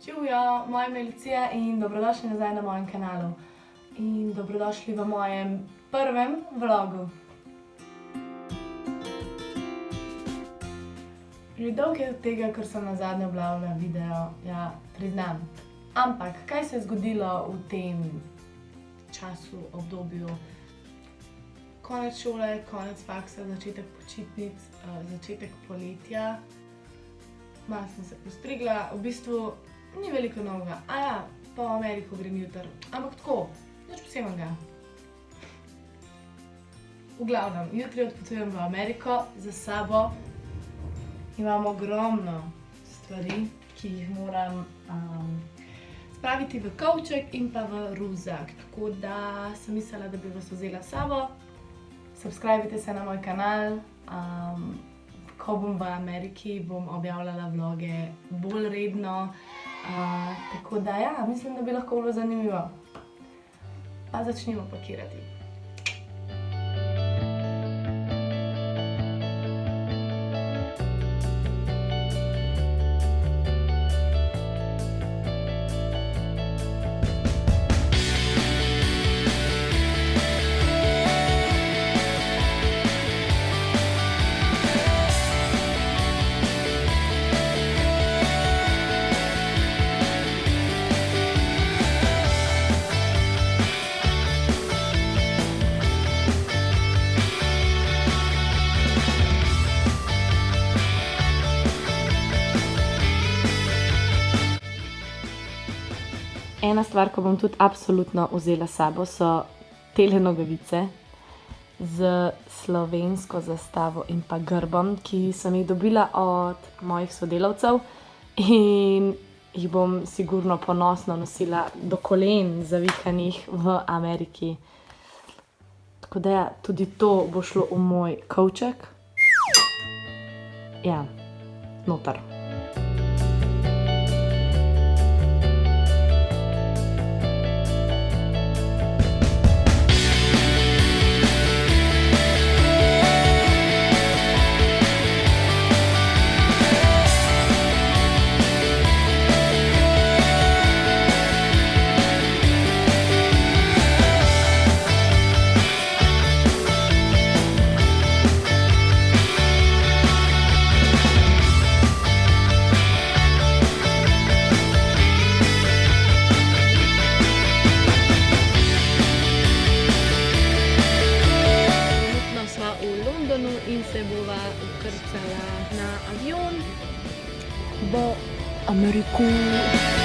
Čujo, moje ime je Lucija in dobrodošli nazaj na mojem kanalu. In dobrodošli v mojem prvem vlogu. Že dolgo je od tega, ker sem nazadnje objavila video, ja, priznam. Ampak, kaj se je zgodilo v tem času, obdobju? Konec šole, konec faksa, začetek počitnic, začetek poletja. Malo sem se postrigla, v bistvu ni veliko novega. Ja, pa v Ameriko grem jutri, ampak tako, nič posebnega. V glavnem, jutri odpotujem v Ameriko za sabo. Imam ogromno stvari, ki jih moram spraviti v kovček in pa v ruzak. Tako da sem mislila, da bi vas vzela s sabo. Subscribite se na moj kanal. Ko bom v Ameriki, bom objavljala vloge bolj redno. Tako da ja, mislim, da bi lahko bilo zanimivo. Pa začnimo pakirati. Ena stvar, ko bom tudi absolutno vzela s sabo, so tele nogavice z slovensko zastavo in pa grbom, ki sem jih dobila od mojih sodelavcev in jih bom sigurno ponosno nosila do kolen zavihanih v Ameriki. Tako da ja, tudi to bo šlo v moj kovček. Ja, noter. In se bova vkrcala na avion v Ameriko.